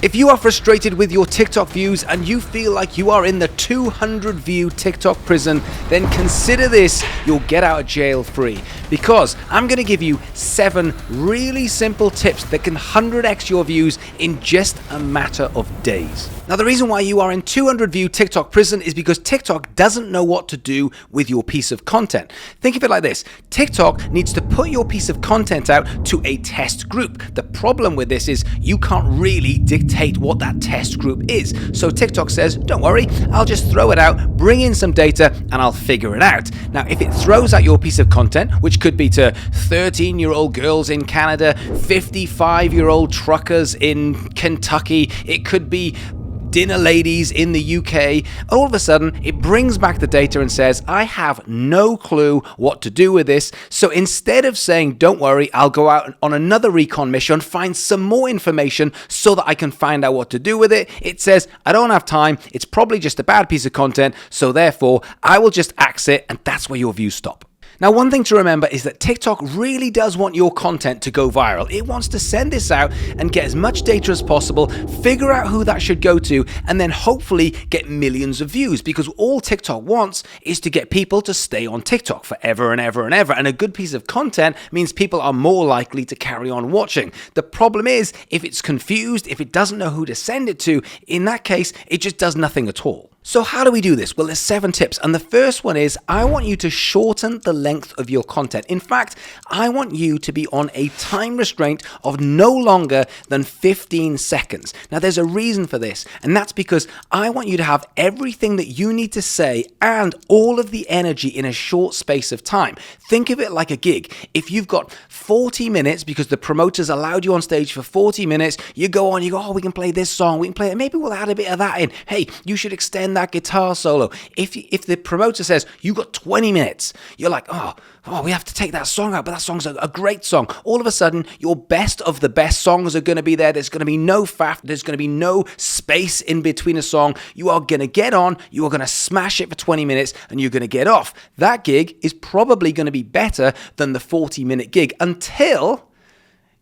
If you are frustrated with your TikTok views and you feel like you are in the 200 view TikTok prison, then consider this your get out of jail free, because I'm going to give you 7 really simple tips that can 100x your views in just a matter of days. Now, the reason why you are in 200 view TikTok prison is because TikTok doesn't know what to do with your piece of content. Think of it like this. TikTok needs to put your piece of content out to a test group. The problem with this is you can't really dictate what that test group is. So TikTok says, don't worry, I'll just throw it out, bring in some data, and I'll figure it out. Now, if it throws out your piece of content, which could be to 13-year-old girls in Canada, 55-year-old truckers in Kentucky, it could be dinner ladies in the UK, all of a sudden it brings back the data and says, I have no clue what to do with this. So instead of saying, don't worry, I'll go out on another recon mission, find some more information so that I can find out what to do with it, it says, I don't have time, it's probably just a bad piece of content, so therefore I will just axe it, and that's where your views stop. Now, one thing to remember is that TikTok really does want your content to go viral. It wants to send this out and get as much data as possible, figure out who that should go to, and then hopefully get millions of views, because all TikTok wants is to get people to stay on TikTok forever and ever and ever. And a good piece of content means people are more likely to carry on watching. The problem is, if it's confused, if it doesn't know who to send it to, in that case, it just does nothing at all. So how do we do this? Well, there's 7 tips. And the first one is, I want you to shorten the length of your content. In fact, I want you to be on a time restraint of no longer than 15 seconds. Now, there's a reason for this, and that's because I want you to have everything that you need to say and all of the energy in a short space of time. Think of it like a gig. If you've got 40 minutes, because the promoters allowed you on stage for 40 minutes, you go on, you go, oh, we can play this song, we can play it, maybe we'll add a bit of that in. Hey, you should extend that guitar solo. If the promoter says you got 20 minutes, you're like, oh, we have to take that song out, but that song's a great song. All of a sudden, your best of the best songs are going to be there. There's going to be no faff. There's going to be no space in between a song. You are going to get on, you are going to smash it for 20 minutes, and you're going to get off. That gig is probably going to be better than the 40-minute gig until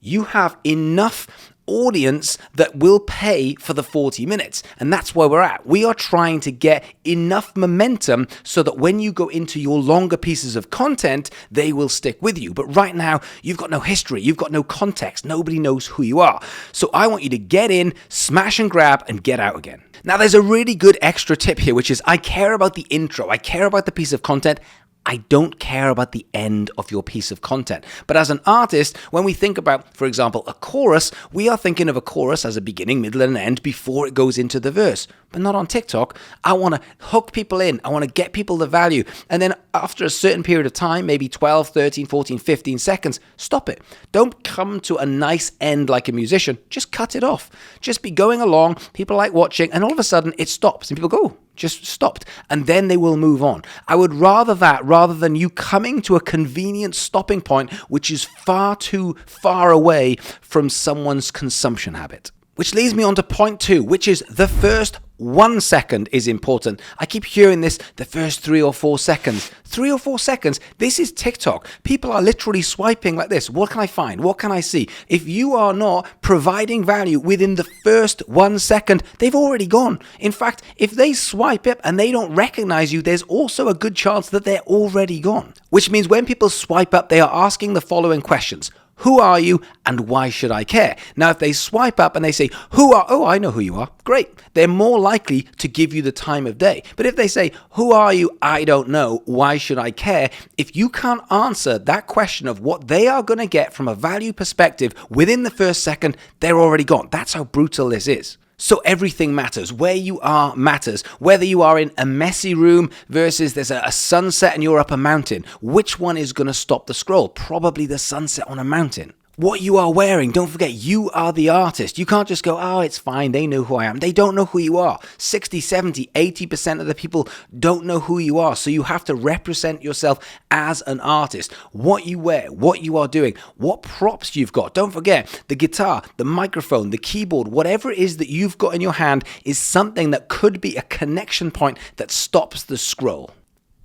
you have enough audience that will pay for the 40 minutes. And that's where we're at. We are trying to get enough momentum so that when you go into your longer pieces of content, they will stick with you. But right now, you've got no history, you've got no context, nobody knows who you are. So I want you to get in, smash and grab, and get out again. Now, there's a really good extra tip here, which is I care about the intro, I care about the piece of content, I don't care about the end of your piece of content. But as an artist, when we think about, for example, a chorus, we are thinking of a chorus as a beginning, middle, and end before it goes into the verse. But not on TikTok. I want to hook people in. I want to get people the value. And then after a certain period of time, maybe 12, 13, 14, 15 seconds, stop it. Don't come to a nice end like a musician. Just cut it off. Just be going along. People like watching. And all of a sudden, it stops. And people go, oh, just stopped. And then they will move on. I would rather that rather than you coming to a convenient stopping point, which is far too far away from someone's consumption habit. Which leads me on to point 2, which is the first 1 second is important. I keep hearing this, the first 3 or 4 seconds. 3 or 4 seconds, this is TikTok. People are literally swiping like this. What can I find? What can I see? If you are not providing value within the first 1 second, they've already gone. In fact, if they swipe up and they don't recognize you, there's also a good chance that they're already gone. Which means when people swipe up, they are asking the following questions. Who are you and why should I care? Now, if they swipe up and they say, I know who you are, great. They're more likely to give you the time of day. But if they say, who are you? I don't know. Why should I care? If you can't answer that question of what they are going to get from a value perspective within the first second, they're already gone. That's how brutal this is. So everything matters. Where you are matters. Whether you are in a messy room versus there's a sunset and you're up a mountain. Which one is going to stop the scroll? Probably the sunset on a mountain. What you are wearing, don't forget, you are the artist. You can't just go, oh, it's fine, they know who I am. They don't know who you are. 60, 70, 80% of the people don't know who you are. So you have to represent yourself as an artist. What you wear, what you are doing, what props you've got. Don't forget, the guitar, the microphone, the keyboard, whatever it is that you've got in your hand is something that could be a connection point that stops the scroll.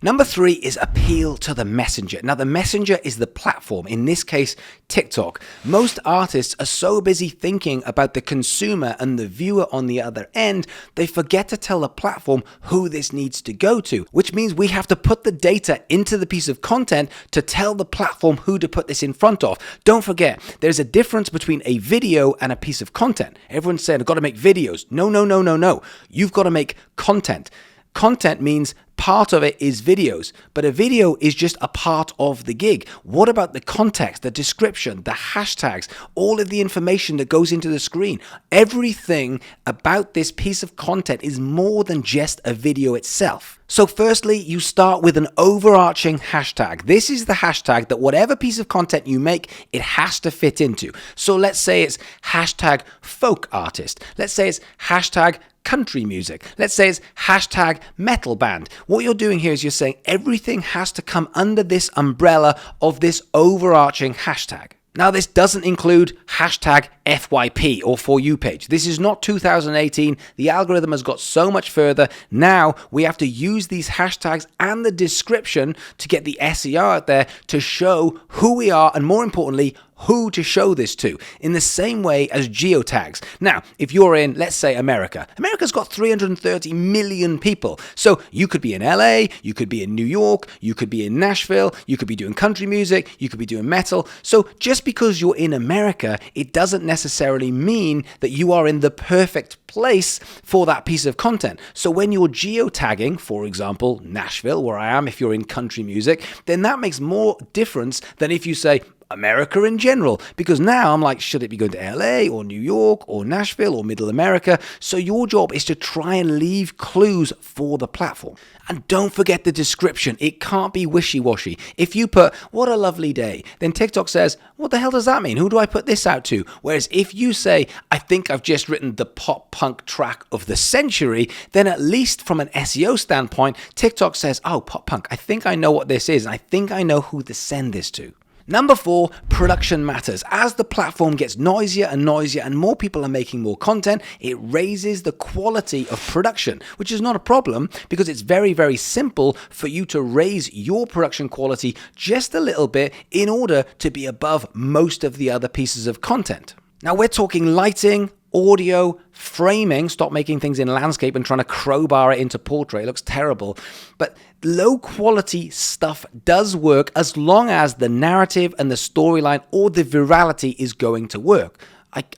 Number 3 is appeal to the messenger. Now, the messenger is the platform, in this case, TikTok. Most artists are so busy thinking about the consumer and the viewer on the other end, they forget to tell the platform who this needs to go to, which means we have to put the data into the piece of content to tell the platform who to put this in front of. Don't forget, there's a difference between a video and a piece of content. Everyone's saying, I've got to make videos. No. You've got to make content. Content means part of it is videos, but a video is just a part of the gig. What about the context, the description, the hashtags, all of the information that goes into the screen? Everything about this piece of content is more than just a video itself. So firstly, you start with an overarching hashtag. This is the hashtag that whatever piece of content you make, it has to fit into. So let's say it's hashtag folk artist. Let's say it's hashtag country music. Let's say it's hashtag metal band. What you're doing here is you're saying everything has to come under this umbrella of this overarching hashtag. Now, this doesn't include hashtag FYP or For You page. This is not 2018. The algorithm has got so much further. Now we have to use these hashtags and the description to get the SEO out there to show who we are and, more importantly, who to show this to, in the same way as geotags. Now, if you're in, let's say, America's got 330 million people. So you could be in LA, you could be in New York, you could be in Nashville, you could be doing country music, you could be doing metal. So just because you're in America, it doesn't necessarily mean that you are in the perfect place for that piece of content. So when you're geotagging, for example, Nashville, where I am, if you're in country music, then that makes more difference than if you say, America in general, because now I'm like, should it be going to LA or New York or Nashville or Middle America? So your job is to try and leave clues for the platform. And don't forget the description. It can't be wishy-washy. If you put, what a lovely day, then TikTok says, what the hell does that mean? Who do I put this out to? Whereas if you say, I think I've just written the pop punk track of the century, then at least from an SEO standpoint, TikTok says, oh, pop punk, I think I know what this is. And I think I know who to send this to. Number 4, production matters. As the platform gets noisier and noisier and more people are making more content, it raises the quality of production, which is not a problem because it's very, very simple for you to raise your production quality just a little bit in order to be above most of the other pieces of content. Now we're talking lighting, audio, framing. Stop making things in landscape and trying to crowbar it into portrait. It looks terrible. But low quality stuff does work as long as the narrative and the storyline or the virality is going to work.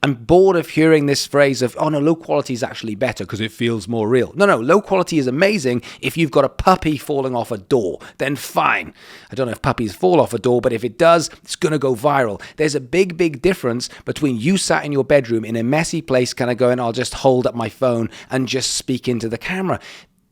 I'm bored of hearing this phrase of, oh no, low quality is actually better because it feels more real. No, low quality is amazing if you've got a puppy falling off a door, then fine. I don't know if puppies fall off a door, but if it does, it's going to go viral. There's a big, big difference between you sat in your bedroom in a messy place kind of going, I'll just hold up my phone and just speak into the camera.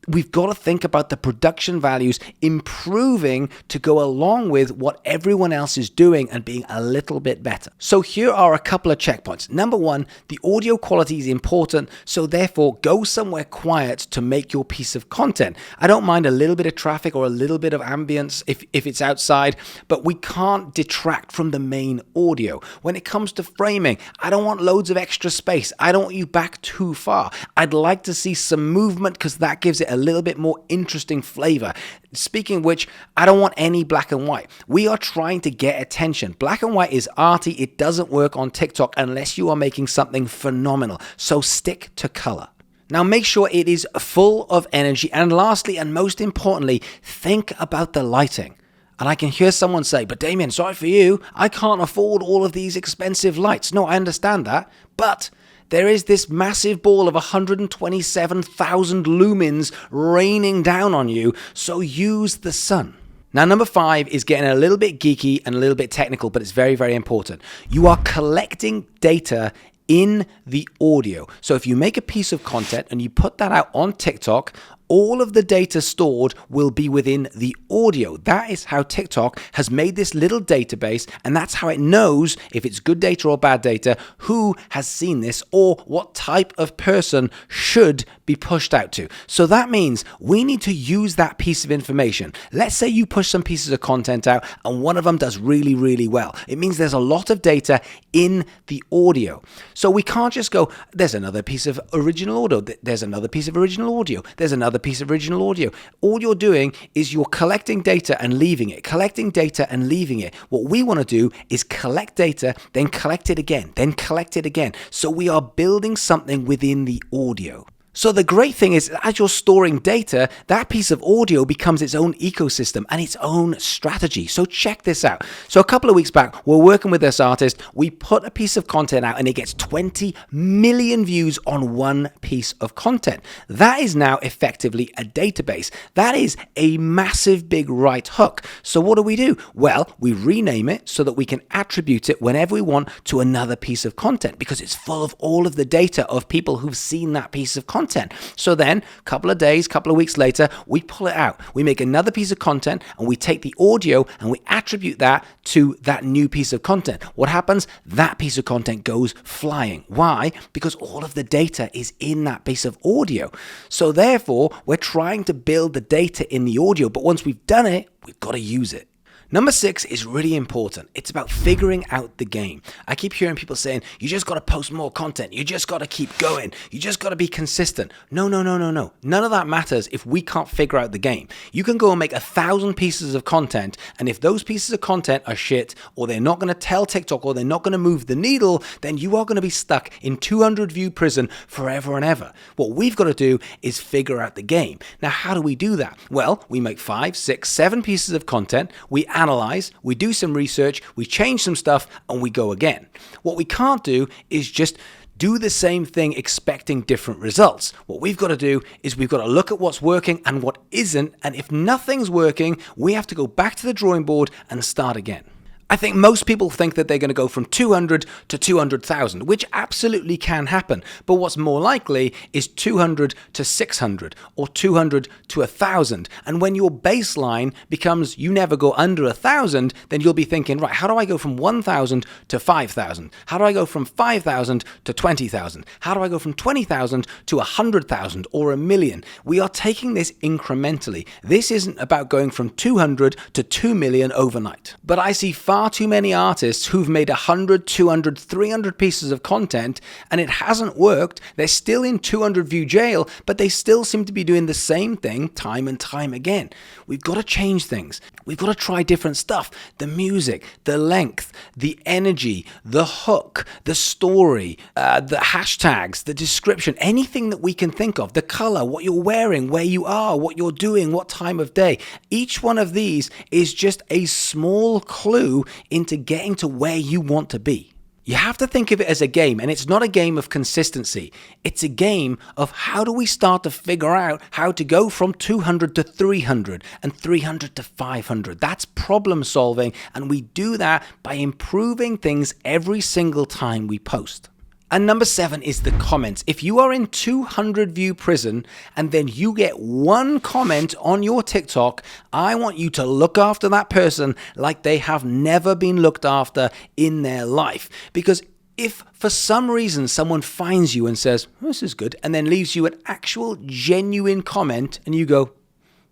We've got to think about the production values improving to go along with what everyone else is doing and being a little bit better. So here are a couple of checkpoints. Number 1, the audio quality is important, so therefore go somewhere quiet to make your piece of content. I don't mind a little bit of traffic or a little bit of ambience if it's outside, but we can't detract from the main audio. When it comes to framing, I don't want loads of extra space. I don't want you back too far. I'd like to see some movement because that gives it a little bit more interesting flavor. Speaking of which, I don't want any black and white. We are trying to get attention. Black and white is arty. It doesn't work on TikTok unless you are making something phenomenal. So stick to color. Now make sure it is full of energy. And lastly, and most importantly, think about the lighting. And I can hear someone say, but Damian, sorry for you, I can't afford all of these expensive lights. No, I understand that, but there is this massive ball of 127,000 lumens raining down on you, so use the sun. Now, number 5 is getting a little bit geeky and a little bit technical, but it's very, very important. You are collecting data in the audio. So if you make a piece of content and you put that out on TikTok, all of the data stored will be within the audio. That is how TikTok has made this little database, and that's how it knows if it's good data or bad data, who has seen this, or what type of person should be pushed out to. So that means we need to use that piece of information. Let's say you push some pieces of content out and one of them does really, really well. It means there's a lot of data in the audio. So we can't just go, there's another piece of original audio, there's another piece of original audio, there's another another piece of original audio. All you're doing is you're collecting data and leaving it, collecting data and leaving it. What we want to do is collect data, then collect it again, then collect it again. So we are building something within the audio. So the great thing is, as you're storing data, that piece of audio becomes its own ecosystem and its own strategy. So check this out. So a couple of weeks back, we're working with this artist. We put a piece of content out and it gets 20 million views on one piece of content. That is now effectively a database. That is a massive big right hook. So what do? Well, we rename it so that we can attribute it whenever we want to another piece of content, because it's full of all of the data of people who've seen that piece of content. So then, a couple of days, couple of weeks later, we pull it out. We make another piece of content and we take the audio and we attribute that to that new piece of content. What happens? That piece of content goes flying. Why? Because all of the data is in that piece of audio. So therefore, we're trying to build the data in the audio, but once we've done it, we've got to use it. Number 6 is really important. It's about figuring out the game. I keep hearing people saying, you just got to post more content. You just got to keep going. You just got to be consistent. No. None of that matters if we can't figure out the game. You can go and make 1,000 pieces of content, and if those pieces of content are shit, or they're not going to tell TikTok, or they're not going to move the needle, then you are going to be stuck in 200 view prison forever and ever. What we've got to do is figure out the game. Now, how do we do that? Well, we make 5, 6, 7 pieces of content. We analyze, we do some research, we change some stuff, and we go again. What we can't do is just do the same thing expecting different results. What we've got to do is we've got to look at what's working and what isn't, and if nothing's working, we have to go back to the drawing board and start again. I think most people think that they're going to go from 200 to 200,000, which absolutely can happen. But what's more likely is 200 to 600 or 200 to 1,000. And when your baseline becomes you never go under 1,000, then you'll be thinking, right, how do I go from 1,000 to 5,000? How do I go from 5,000 to 20,000? How do I go from 20,000 to 100,000 or 1,000,000? We are taking this incrementally. This isn't about going from 200 to 2 million overnight. But I see far too many artists who've made 100, 200, 300 pieces of content and it hasn't worked. They're still in 200 view jail, but they still seem to be doing the same thing time and time again. We've got to change things. We've got to try different stuff. The music, the length, the energy, the hook, the story, the hashtags, the description, anything that we can think of, the color, what you're wearing, where you are, what you're doing, what time of day. Each one of these is just a small clue into getting to where you want to be. You have to think of it as a game, and it's not a game of consistency. It's a game of how do we start to figure out how to go from 200 to 300 and 300 to 500. That's problem solving, and we do that by improving things every single time we post. And number 7 is the comments. If you are in 200 view prison and then you get one comment on your TikTok, I want you to look after that person like they have never been looked after in their life. Because if for some reason someone finds you and says, this is good, and then leaves you an actual genuine comment and you go,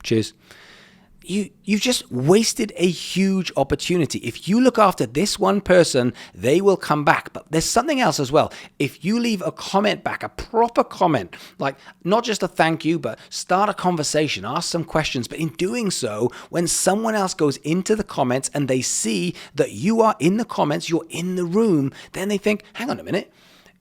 cheers, you've just wasted a huge opportunity. If you look after this one person, they will come back. But there's something else as well. If you leave a comment back, a proper comment, like not just a thank you, but start a conversation, ask some questions. But in doing so, when someone else goes into the comments and they see that you are in the comments, you're in the room, then they think, hang on a minute.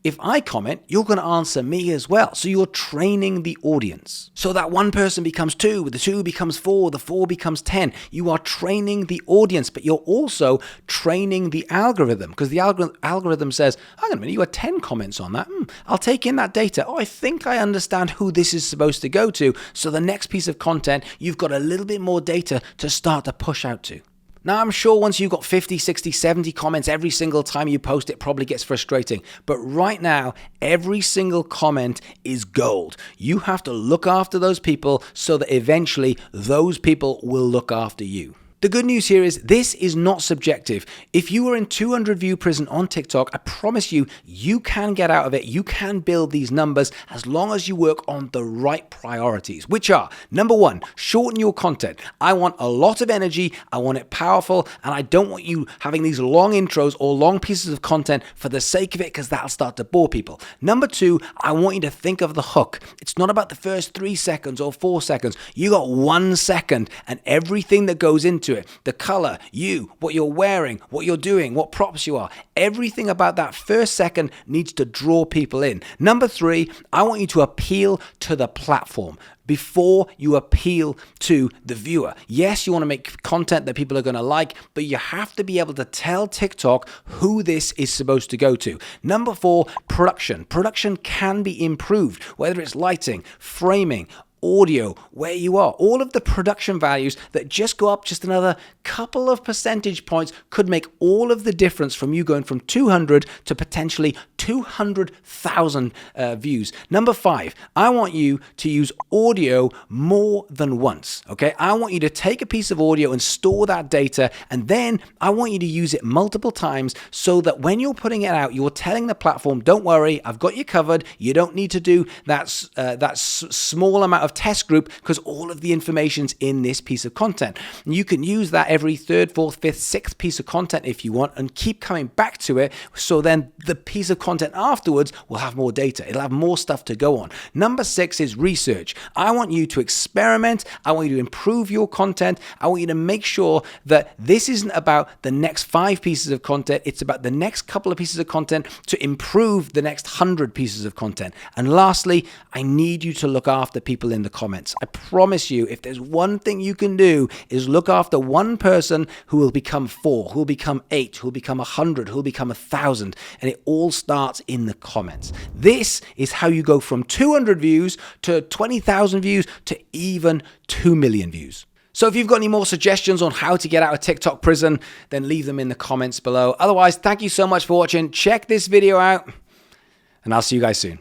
If I comment, you're going to answer me as well. So you're training the audience. So that one person becomes 2, the 2 becomes 4, the 4 becomes 10. You are training the audience, but you're also training the algorithm, because the algorithm says, hang on a minute, you had 10 comments on that. I'll take in that data. Oh, I think I understand who this is supposed to go to. So the next piece of content, you've got a little bit more data to start to push out to. Now, I'm sure once you've got 50, 60, 70 comments every single time you post, it probably gets frustrating. But right now, every single comment is gold. You have to look after those people so that eventually those people will look after you. The good news here is this is not subjective. If you are in 200 view prison on TikTok, I promise you, you can get out of it. You can build these numbers as long as you work on the right priorities, which are, number one, shorten your content. I want a lot of energy, I want it powerful, and I don't want you having these long intros or long pieces of content for the sake of it, because that'll start to bore people. Number two, I want you to think of the hook. It's not about the first 3 seconds or 4 seconds. You got 1 second and everything that goes into it, the color, you, what you're wearing, what you're doing, what props you are, everything about that first second needs to draw people in. Number three, I want you to appeal to the platform before you appeal to the viewer. Yes, you want to make content that people are going to like, but you have to be able to tell TikTok who this is supposed to go to. Number four, production. Production can be improved, whether it's lighting, framing, audio, where you are. All of the production values that just go up just another couple of percentage points could make all of the difference from you going from 200 to potentially 200,000 views. Number five, I want you to use audio more than once, okay? I want you to take a piece of audio and store that data, and then I want you to use it multiple times so that when you're putting it out, you're telling the platform, don't worry, I've got you covered. You don't need to do that small amount of test group because all of the information's in this piece of content. And you can use that every third, fourth, fifth, sixth piece of content if you want and keep coming back to it, so then the piece of content afterwards will have more data. It'll have more stuff to go on. Number six is research. I want you to experiment. I want you to improve your content. I want you to make sure that this isn't about the next 5 pieces of content. It's about the next couple of pieces of content to improve the next 100 pieces of content. And lastly, I need you to look after people in the comments. I promise you, if there's one thing you can do is look after one person who will become 4, who will become 8, who will become 100, who will become 1,000, and it all starts in the comments. This is how you go from 200 views to 20,000 views to even 2 million views. So if you've got any more suggestions on how to get out of TikTok prison, then leave them in the comments below. Otherwise, thank you so much for watching. Check this video out, and I'll see you guys soon.